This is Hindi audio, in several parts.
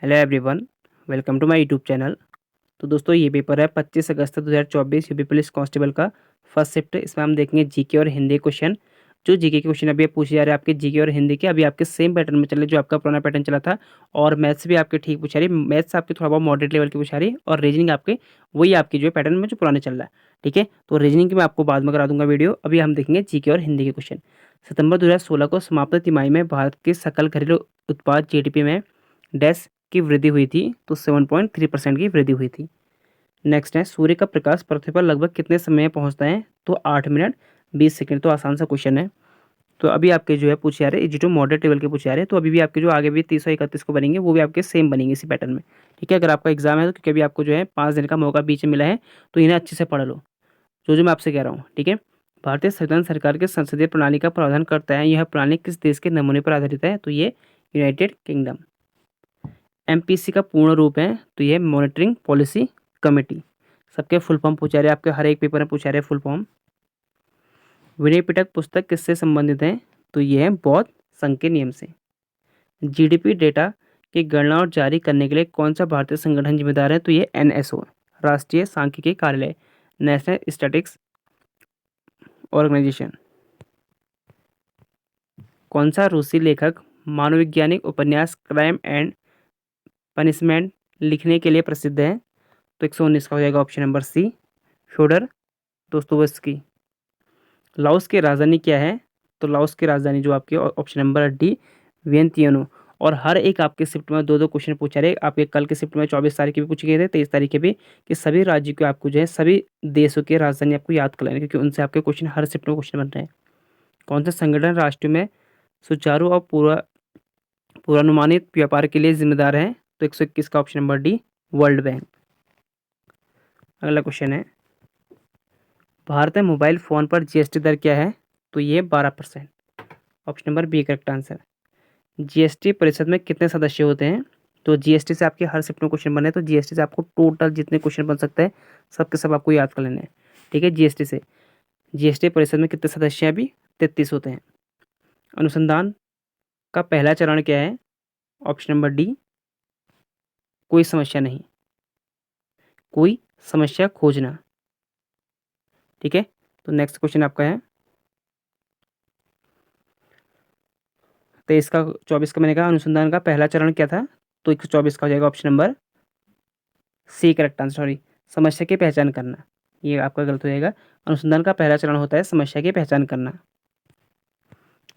Hello everyone, welcome to my YouTube channel. तो दोस्तों ये पेपर है 25 अगस्त 2024 यूपी पुलिस कांस्टेबल का फर्स्ट शिफ्ट। इसमें हम देखेंगे जीके और हिंदी क्वेश्चन। जो जीके के क्वेश्चन अभी पूछे जा रहे हैं आपके जीके और हिंदी के, अभी आपके सेम पैटर्न में चल रहे जो आपका पुराना पैटर्न चला था। और मैथ्स भी आपके ठीक पूछा रही, मैथ्स आपके थोड़ा बहुत मॉडरेट लेवल की पूछा रही, और रीजनिंग आपके वही आपकी जो है पैटर्न में जो पुराने चल रहा है। ठीक है, तो रीजनिंग की मैं आपको बाद में करा दूंगा वीडियो। अभी हम देखेंगे जीके और हिंदी के क्वेश्चन। सितंबर 2016 को समाप्त तिमाही में भारत के सकल घरेलू उत्पाद जीडीपी में डैश की वृद्धि हुई थी, तो 7.3% की वृद्धि हुई थी। नेक्स्ट है, सूर्य का प्रकाश पृथ्वी पर लगभग कितने समय में पहुंचता है, तो 8 मिनट 20 सेकंड। तो आसान सा क्वेश्चन है। तो अभी आपके जो है पूछे जा रहे हैं जी टू मॉडरेट लेवल के पूछे जा रहे हैं। तो अभी भी आपके जो आगे भी 331 को बनेंगे वो भी आपके सेम बनेंगे इसी पैटर्न में। ठीक है, अगर आपका एग्जाम है तो क्योंकि अभी आपको जो है 5 दिन का मौका बीच में मिला है, तो इन्हें अच्छे से पढ़ लो जो जो मैं आपसे कह रहा हूँ। ठीक है, भारतीय संविधान सरकार के संसदीय प्रणाली का प्रावधान करता है। यह प्रणाली किस देश के नमूने पर आधारित है, तो ये यूनाइटेड किंगडम। एमपीसी का पूर्ण रूप है, तो ये मॉनिटरिंग पॉलिसी कमेटी। सबके फुल फॉर्म पूछा रहे, आपके हर एक पेपर में पूछा रहे फुल फॉर्म। विनय पिटक पुस्तक किससे संबंधित है, तो ये है बौद्ध संघ के नियम से। जीडीपी डेटा की गणना और जारी करने के लिए कौन सा भारतीय संगठन जिम्मेदार है, तो ये एनएसओ, राष्ट्रीय सांख्यिकी कार्यालय, नेशनल स्टैटिस्टिक्स ऑर्गेनाइजेशन। कौन सा रूसी लेखक मानववैज्ञानिक उपन्यास क्राइम एंड पनिशमेंट लिखने के लिए प्रसिद्ध है, तो 119 का हो जाएगा option number C, Fyodor Dostoevsky. Laos की राजधानी क्या है, तो लाओस की राजधानी जो आपकी ऑप्शन नंबर डी, वियंतियानो। और हर एक आपके शिफ्ट में दो दो क्वेश्चन पूछा रहे। आपके कल के शिफ्ट में 24 तारीख के भी पूछे गए थे, 23 तारीख के भी, कि सभी राज्यों के आपको जो है सभी देशों की राजधानी आपको याद कर लेना, क्योंकि उनसे आपके क्वेश्चन हर शिफ्ट में क्वेश्चन बन रहे हैं। कौन सा संगठन राष्ट्र में सुचारू और पूर्वानुमानित व्यापार के लिए जिम्मेदार है, तो 121 का option number D, world bank. अगला क्वेश्चन है, भारत में मोबाइल फ़ोन पर जीएसटी दर क्या है, तो ये 12%। Option number B correct answer. GST परिषद में कितने सदस्य होते हैं, तो जीएसटी से आपके हर शिफ्ट में क्वेश्चन बने, तो जीएसटी से आपको टोटल जितने क्वेश्चन बन सकते हैं सब के सब आपको याद कर लेने हैं। ठीक है, जीएसटी से जीएसटी परिषद में कितने सदस्य हैं, अभी 33 होते हैं। अनुसंधान का पहला चरण क्या है, ऑप्शन नंबर डी, कोई समस्या नहीं, कोई समस्या खोजना। ठीक है, तो नेक्स्ट क्वेश्चन आपका है 23 का, 24 का मैंने कहा अनुसंधान का पहला चरण क्या था, तो 124 का हो जाएगा option number C correct answer. Sorry, समस्या की पहचान करना, ये आपका गलत हो जाएगा। अनुसंधान का पहला चरण होता है समस्या की पहचान करना।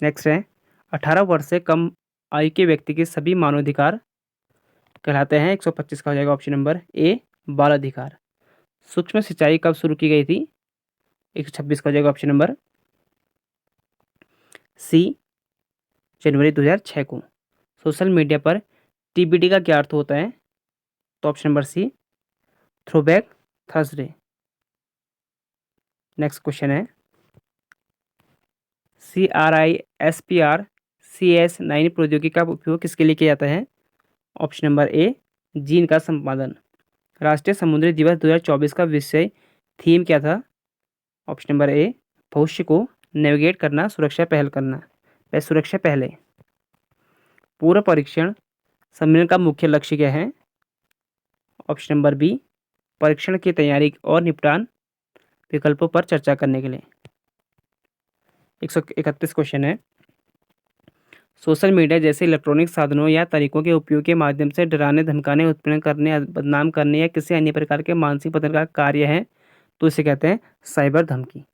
नेक्स्ट है, 18 वर्ष से कम आयु के व्यक्ति के सभी मानवाधिकार कहलाते हैं। 125 का हो जाएगा ऑप्शन नंबर ए, बाल अधिकार। सूक्ष्म सिंचाई कब शुरू की गई थी, 126 का हो जाएगा ऑप्शन नंबर सी, जनवरी 2006 को। सोशल मीडिया पर टीबीडी का क्या अर्थ होता है, तो option number C, throwback Thursday. Next question है, CRISPR-Cas9 प्रौद्योगिकी का उपयोग किसके लिए किया जाता है, ऑप्शन नंबर ए, जीन का संपादन। राष्ट्रीय समुद्री दिवस 2024 का विषय थीम क्या था, ऑप्शन नंबर ए, भविष्य को नेविगेट करना, सुरक्षा पहल करना, सुरक्षा पहले। पूर्व परीक्षण सम्मेलन का मुख्य लक्ष्य क्या है, ऑप्शन नंबर बी, परीक्षण की तैयारी और निपटान विकल्पों पर चर्चा करने के लिए। 131 क्वेश्चन है, सोशल मीडिया जैसे इलेक्ट्रॉनिक साधनों या तरीकों के उपयोग के माध्यम से डराने, धमकाने, उत्पीड़न करने, बदनाम करने या किसी अन्य प्रकार के मानसिक पतन का कार्य है, तो इसे कहते हैं साइबर धमकी।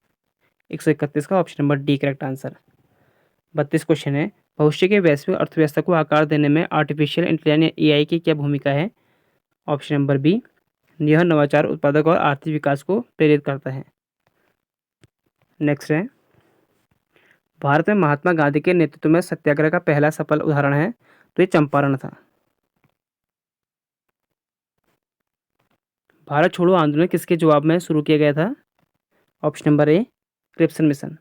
131 का option number D correct answer. 32 question है, भविष्य के वैश्विक अर्थव्यवस्था को आकार देने में आर्टिफिशियल इंटेलिजेंस या एआई की क्या भूमिका है, ऑप्शन नंबर बी, यह नवाचार, उत्पादक और आर्थिक विकास को प्रेरित करता है। नेक्स्ट है, भारत में महात्मा गांधी के नेतृत्व में सत्याग्रह का पहला सफल उदाहरण है, तो ये चंपारण था। भारत छोड़ो आंदोलन किसके जवाब में शुरू किया गया था, ऑप्शन नंबर ए, क्रिप्सन मिशन।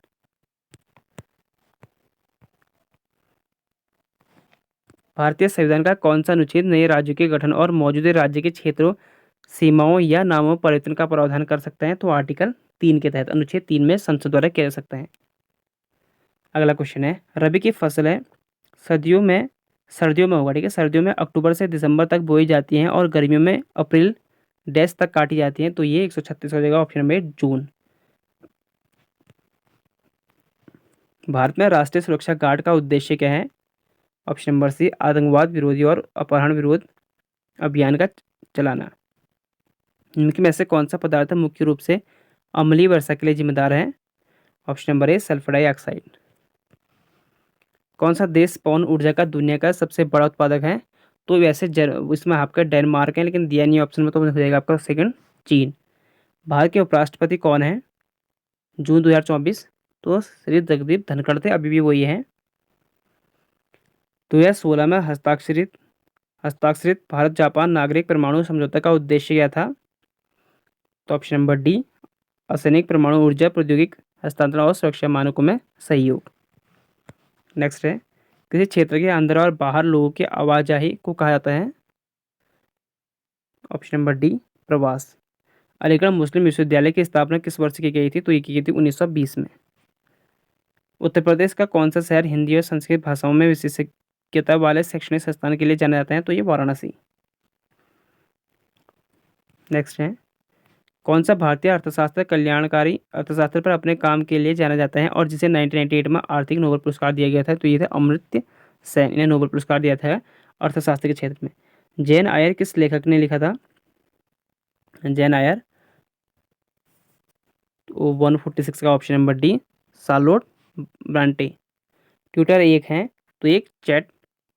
भारतीय संविधान का कौन सा अनुच्छेद नए राज्य के गठन और मौजूदा राज्य के क्षेत्रों, सीमाओं या नामों परिवर्तन का प्रावधान कर सकते हैं, तो आर्टिकल 3 के तहत, अनुच्छेद 3 में संसद द्वारा किया जा सकता है। अगला क्वेश्चन है, रबी की फसल है, सर्दियों में सर्दियों में होगा, ठीक है। सर्दियों में अक्टूबर से दिसंबर तक बोई जाती हैं और गर्मियों में अप्रैल डैश तक काटी जाती हैं, तो ये 136 हो जाएगा, ऑप्शन नंबर जून। भारत में राष्ट्रीय सुरक्षा गार्ड का उद्देश्य क्या है? ऑप्शन नंबर सी, आतंकवाद विरोधी और अपहरण विरोध अभियान का चलाना। इनमें से कौन सा पदार्थ मुख्य रूप से अम्लीय वर्षा के लिए जिम्मेदार है? Option number A, sulphur dioxide. कौन सा देश पवन ऊर्जा का दुनिया का सबसे बड़ा उत्पादक है? तो वैसे इसमें आपका डेनमार्क है, लेकिन दिया नहीं ऑप्शन में, तो हो जाएगा आपका सेकंड, चीन। भारत के उपराष्ट्रपति कौन है जून 2024? तो श्री जगदीप धनखड़ थे, अभी भी वही है। 2016 में हस्ताक्षरित भारत जापान नागरिक परमाणु समझौता का उद्देश्य क्या था? तो ऑप्शन नंबर डी, असैनिक परमाणु ऊर्जा प्रौद्योगिकी हस्तांतरण और सुरक्षा मानकों में सहयोग। नेक्स्ट है, किसी क्षेत्र के अंदर और बाहर लोगों की आवाजाही को कहा जाता है? ऑप्शन नंबर डी, प्रवास। अलीगढ़ मुस्लिम विश्वविद्यालय की स्थापना किस वर्ष की गई थी? तो ये की गई थी 1920 में। उत्तर प्रदेश का कौन सा शहर हिंदी और संस्कृत भाषाओं में विशेषज्ञता वाले शैक्षणिक संस्थान के लिए जाना जाता है? तो ये वाराणसी। नेक्स्ट है, कौन सा भारतीय अर्थशास्त्र कल्याणकारी अर्थशास्त्र पर अपने काम के लिए जाना जाता है और जिसे 1998 में आर्थिक नोबेल पुरस्कार दिया गया था? तो ये था अमर्त्य सेन, इन्हें नोबेल पुरस्कार दिया था अर्थशास्त्र के क्षेत्र में। जैन आयर किस लेखक ने लिखा था? जैन आयर 146 का option number D, Charlotte Bronte. Twitter एक है, तो एक चैट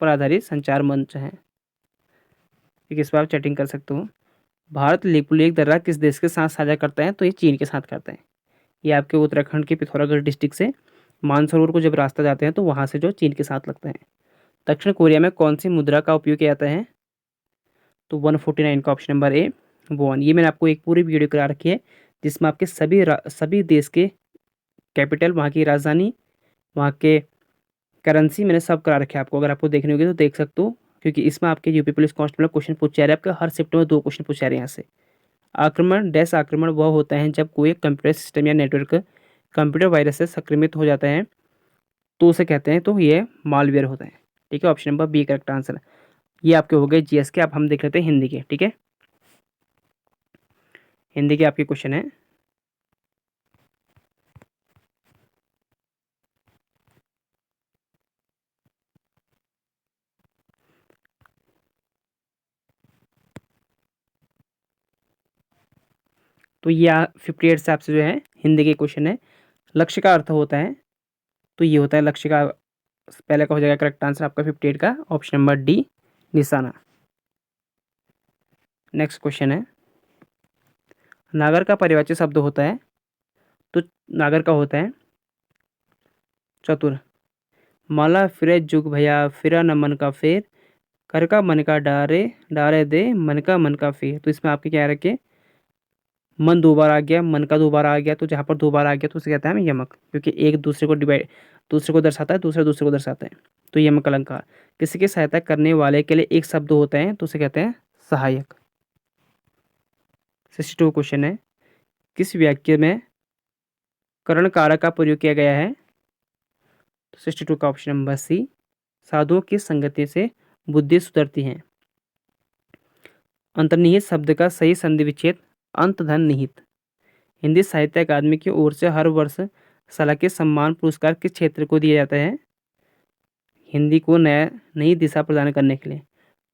पर आधारित संचार मंच है, इस पर आप चैटिंग कर सकते हो। भारत लिपुलेख दर्रा किस देश के साथ साझा करता है? तो ये चीन के साथ करता है। ये आपके उत्तराखंड के पिथौरागढ़ डिस्ट्रिक्ट से मानसरोवर को जब रास्ता जाते हैं तो वहाँ से जो चीन के साथ लगता है। दक्षिण कोरिया में कौन सी मुद्रा का उपयोग किया जाता है? तो 149 का ऑप्शन नंबर ए, वॉन। ये मैंने आपको एक पूरी वीडियो करा रखी है जिसमें आपके सभी देश के कैपिटल, वहाँ की राजधानी, वहाँ के करेंसी मैंने सब करा रखे हैं आपको। अगर आपको देखनी होगी तो देख सकते हो, क्योंकि इसमें आपके यूपी पुलिस कांस्टेबल क्वेश्चन पूछे जा रहे हैं। आपके हर शिफ्ट में 2 क्वेश्चन पूछे जा रहे हैं यहाँ से। आक्रमण डैश आक्रमण वह होता है जब कोई कंप्यूटर सिस्टम या नेटवर्क कंप्यूटर वायरस से संक्रमित हो जाता है, तो उसे कहते हैं, तो ये मालवेयर होता है, ठीक है। Option number B correct answer. ये आपके हो गए जीएस के। अब हम देख लेते हैं हिंदी के, ठीक है। हिंदी के आपके क्वेश्चन है, तो ये 58 से आपसे जो है हिंदी के क्वेश्चन है। लक्ष्य का अर्थ होता है, तो ये होता है लक्ष्य का, पहले का हो जाएगा करेक्ट आंसर आपका 58 का, ऑप्शन नंबर डी, निशाना। नेक्स्ट क्वेश्चन है, नागर का परिवाची शब्द होता है? तो नागर का होता है चतुर। माला फिरे जुग भैया फिरा न मन का फेर, कर का मन का डारे डारे दे मन का फेर। तो इसमें आपके क्या रखे, मन 2 बार आ गया, मन का 2 बार आ गया, तो जहाँ पर 2 बार आ गया तो उसे कहता है यमक, क्योंकि एक दूसरे को डिवाइड, दूसरे को दर्शाता है, दूसरा दूसरे को दर्शाता है, तो यमक अलंकार। किसी की सहायता करने वाले के लिए एक शब्द होता है, तो उसे कहते हैं सहायक। 62 क्वेश्चन है, किस वाक्य में करण कारक का प्रयोग किया गया है? तो 62 का ऑप्शन नंबर सी, साधुओं की संगति से बुद्धि सुधरती है। अंतर्निहित शब्द का सही संधि विच्छेद अंतधन निहित। हिंदी साहित्य अकादमी की ओर से हर वर्ष साल के सम्मान पुरस्कार किस क्षेत्र को दिया जाता है? हिंदी को नई दिशा प्रदान करने के लिए।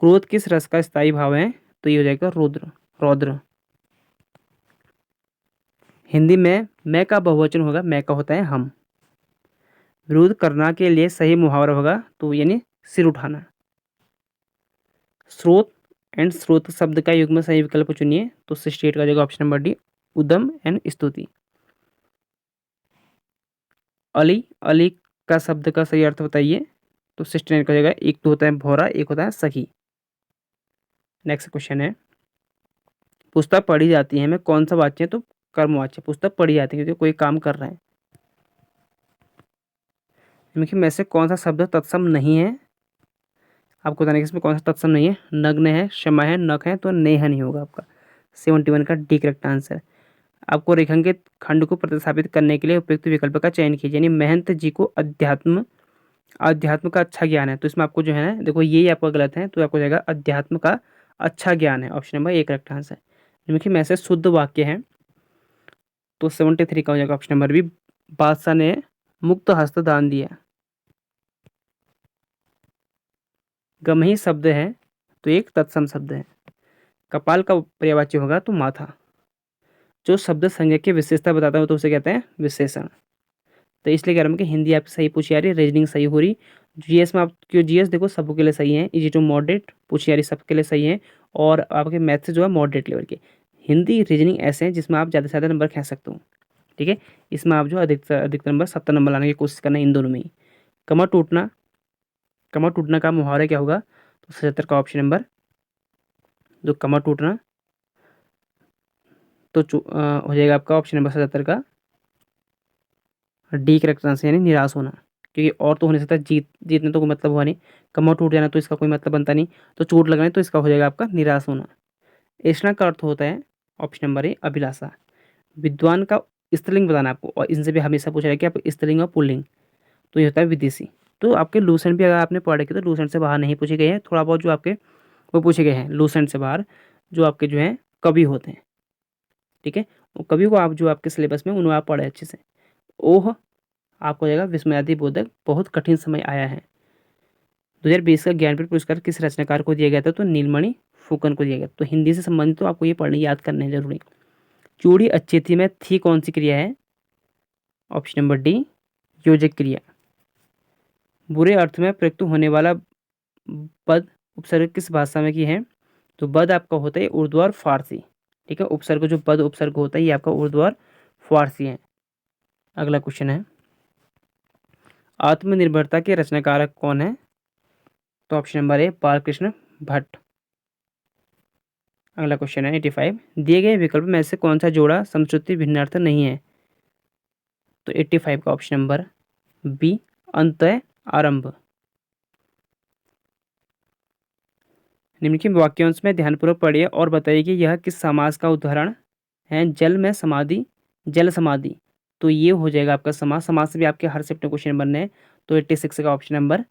क्रोध किस रस का स्थायी भाव है? तो ये हो जाएगा रुद्र, रौद्र। हिंदी में मैं का बहुवचन होगा, मैं का होता है हम। विरोध करना के लिए सही मुहावरा होगा, तो यानी सिर उठाना। स्रोत एंड स्रोत शब्द का युग्म सही विकल्प चुनिए, तो 68 का जगह option number D, Udham and स्तुति। अली अली का शब्द का सही अर्थ बताइए, तो 69 का जगह, एक तो होता है भौरा, एक होता है सखी। नेक्स्ट क्वेश्चन है, पुस्तक पढ़ी जाती है में कौन सा वाच्य है? तो कर्मवाच्य। पुस्तक पढ़ी जाती है क्योंकि कोई काम कर रहा है। इनमें में से कौन सा शब्द तत्सम नहीं है? आपको बताने कि इसमें कौन सा तत्सम नहीं है। नग्न है, क्षमा है, नख है, तो नेह नहीं होगा आपका। 71 का डी करेक्ट आंसर। आपको रेखांकित खंड को प्रतिस्थापित करने के लिए उपयुक्त विकल्प का चयन कीजिए, यानी महंत जी को अध्यात्म अध्यात्म का अच्छा ज्ञान है, तो इसमें आपको जो है ना, देखो ये आपका गलत है, तो आपको जाएगा अध्यात्म का अच्छा ज्ञान है, option number A correct answer. देखिए में से शुद्ध वाक्य है, तो 73 का हो जाएगा ऑप्शन नंबर बी। बादशाह ने मुक्त हस्त दान दिया। गम ही शब्द है, तो एक तत्सम शब्द है। कपाल का पर्यायवाची होगा तो माथा। जो शब्द संज्ञा की विशेषता बताता है तो उसे कहते हैं विशेषण। तो इसलिए कह रहा हूँ कि हिंदी आपकी सही पूछी जा रही है, रीजनिंग सही हो रही। जीएस में आप क्यों, जीएस देखो सबके लिए सही है, इजी टू मॉडरेट पूछी जा रही सबके लिए सही है। और आपके मैथ से जो है मॉडरेट लेवल के। हिंदी रीजनिंग ऐसे हैं जिसमें आप ज़्यादा से ज़्यादा नंबर खींच सकते हो। ठीक है, इसमें आप जो अधिकतर अधिकतर नंबर 70 नंबर लाने की कोशिश करना है इन दोनों में ही। कमर टूटना, कमर टूटना का मुहावरा क्या होगा, तो 77 का ऑप्शन नंबर जो कमर टूटना, तो हो जाएगा आपका ऑप्शन नंबर 77 का डी करेक्ट आंसर, यानी निराश होना। क्योंकि और तो हो नहीं सकता, जीतने तो कोई मतलब हुआ नहीं, कमर टूट जाना तो इसका कोई मतलब बनता नहीं, तो चोट लगना है तो इसका हो जाएगा आपका निराश होना। ऐसा का अर्थ होता है ऑप्शन नंबर ए अभिलाषा। विद्वान का स्त्रीलिंग बताना आपको, और इनसे भी हमेशा पूछा है कि आप स्त्रीलिंग और पुल्लिंग, तो ये होता है विदेशी। तो आपके लूसेंट भी अगर आपने पढ़ रखे तो लूसेंट से बाहर नहीं पूछे गए हैं, थोड़ा बहुत जो आपके वो पूछे गए हैं लूसेंट से बाहर, जो आपके जो हैं कवि होते हैं। ठीक है, वो कवि को आप जो आपके सिलेबस में उन्हें आप पढ़े अच्छे से। ओह आपको हो जाएगा विस्मयादि बोधक, बहुत कठिन समय आया है। 2020 का ज्ञानपीठ पुरस्कार किस रचनाकार को दिया गया था, तो नीलमणि फुकन को दिया गया। तो हिंदी से संबंधित तो आपको ये पढ़ने याद करने हैं जरूरी। चूड़ी अच्छी थी में थी कौन सी क्रिया है, ऑप्शन नंबर डी योजक क्रिया। बुरे अर्थ में प्रयुक्त होने वाला पद उपसर्ग किस भाषा में की है, तो पद आपका होता है उर्दू और फारसी। ठीक है, उपसर्ग जो पद उपसर्ग होता है ये आपका उर्दू और फारसी है। अगला क्वेश्चन है, आत्मनिर्भरता के रचनाकारक कौन है, तो option number A Balkrishna Bhatt. अगला क्वेश्चन है 85, दिए गए विकल्प में से कौन सा जोड़ा समश्रुति भिन्नार्थ नहीं है, तो 85 का ऑप्शन नंबर बी अंतः आरंभ। निम्नलिखित वाक्यांश में ध्यानपूर्वक पढ़िए और बताइए कि यह किस समास का उदाहरण है। जल में समाधि, जल समाधि, तो ये हो जाएगा आपका समास। समास से भी आपके हर शिफ्ट में क्वेश्चन बनने हैं, तो 86 का option number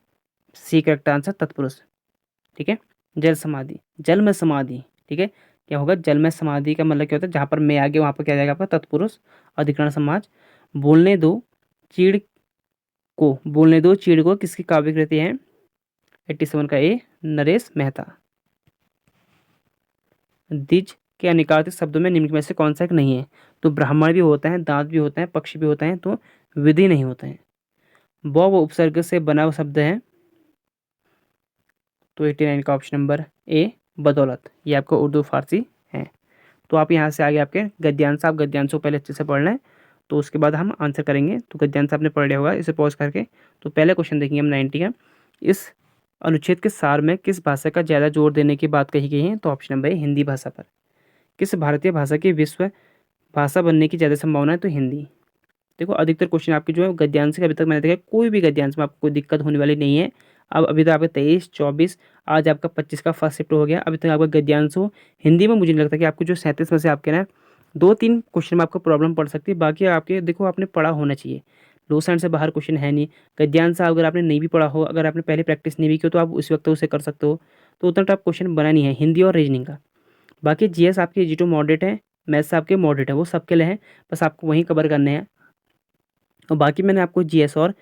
C correct answer तत्पुरुष। ठीक है, जल समाधि, जल में समाधि। ठीक है, क्या होगा, जल में समाधि का मतलब क्या होता है, जहाँ पर मैं आ गया वहाँ पर क्या जाएगा आपका तत्पुरुष अधिकरण समाज। बोलने दो चीड़ को, बोलने दो चीड़ को किसकी काव्य कृति है, 87 का ए नरेश मेहता। द्विज के अनिकार्थिक शब्दों में निम्न में से कौन सा एक नहीं है, तो ब्राह्मण भी होता है, दांत भी होता है, पक्षी भी होता है, तो विधि नहीं होता है। वो उपसर्ग से बना हुआ शब्द है, तो 89 का ऑप्शन नंबर ए बदौलत, ये आपका उर्दू फारसी है। तो आप यहाँ से आगे आपके गद्यांश, आप गद्यांश को पहले अच्छे से पढ़ लें, तो उसके बाद हम आंसर करेंगे। तो गद्यांश आपने पढ़ लिया होगा, इसे पॉज करके। तो पहले क्वेश्चन देखेंगे हम 90 का, इस अनुच्छेद के सार में किस भाषा का ज़्यादा जोर देने की बात कही गई है, तो ऑप्शन नंबर ए हिंदी भाषा पर। किस भारतीय भाषा की विश्व भाषा बनने की ज़्यादा संभावना है, तो हिंदी। देखो अधिकतर क्वेश्चन आपके जो है गद्यांश के, अभी तक मैंने देखा कोई भी गद्यांश में आपको कोई दिक्कत होने वाली नहीं है। अब अभी तक आपका 23, 24, आज आपका 25 का फर्स्ट शिफ्ट हो गया, अभी तक आपका गद्यांश हो हिंदी में। मुझे नहीं लगता कि आपको जो 37 में से आपके ना 2-3 क्वेश्चन में आपको प्रॉब्लम पड़ सकती है, बाकी आपके देखो आपने पढ़ा होना चाहिए। लोसेंट से बाहर क्वेश्चन है नहीं। गद्यांश अगर आपने नहीं भी पढ़ा हो, अगर आपने पहले प्रैक्टिस नहीं भी की हो, तो आप उस वक्त उसे कर सकते हो। तो उतना टफ क्वेश्चन बना नहीं है हिंदी और रीजनिंग का। बाकी जीएस आपकी जी टू मॉडरेट है, मैथ्स आपके मॉडरेट है, वो सबके लिए हैं, बस आपको वहीं कवर करने हैं। और बाकी मैंने आपको जीएस और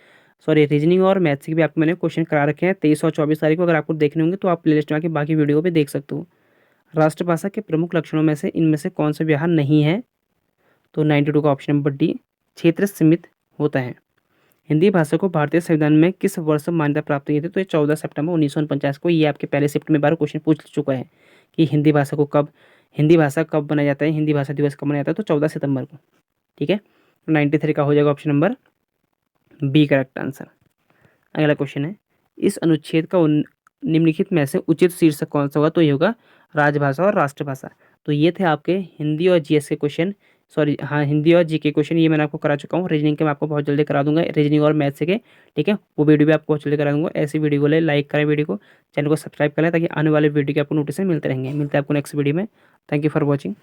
रीजनिंग और मैथ्स के भी आपको मैंने क्वेश्चन करा रखे हैं 23 और 24 तारीख को। अगर आपको देखने होंगे तो आप प्लेलिस्ट में आके बाकी वीडियो पे देख सकते हो। राष्ट्रभाषा के प्रमुख लक्षणों में से इनमें से कौन सा व्यवहार नहीं है, तो 92 का ऑप्शन नंबर डी क्षेत्र सीमित होता है। हिंदी भाषा को भारतीय संविधान में किस वर्ष मान्यता प्राप्त हुई थी, तो ये 14 सितंबर 1949 को। ये आपके पहले शिफ्ट में बार क्वेश्चन पूछ चुका है कि हिंदी भाषा को कब, हिंदी भाषा कब बनाया जाता है, हिंदी भाषा दिवस कब मनाया जाता है, तो 14 सितंबर को। ठीक है, 93 का हो जाएगा option number B correct answer. अगला क्वेश्चन है, इस अनुच्छेद का निम्नलिखित में से उचित शीर्षक कौन सा होगा, तो ये होगा राजभाषा और राष्ट्रभाषा। तो ये थे आपके हिंदी और जीएस के क्वेश्चन, हाँ हिंदी और जी के क्वेश्चन, ये मैंने आपको करा चुका हूँ। रीजनिंग के मैं आपको बहुत जल्दी करा दूंगा, रीजनिंग और मैथ्स के। ठीक है, वो वीडियो भी आपको बहुत जल्दी करा दूंगा। ऐसी वीडियो को ले लाइक करें, वीडियो को, चैनल को सब्सक्राइब करें, ताकि आने वाले वीडियो के आपको नोटिफिकेशन मिलते रहेंगे। मिलते हैं आपको नेक्स्ट वीडियो में। Thank you for watching.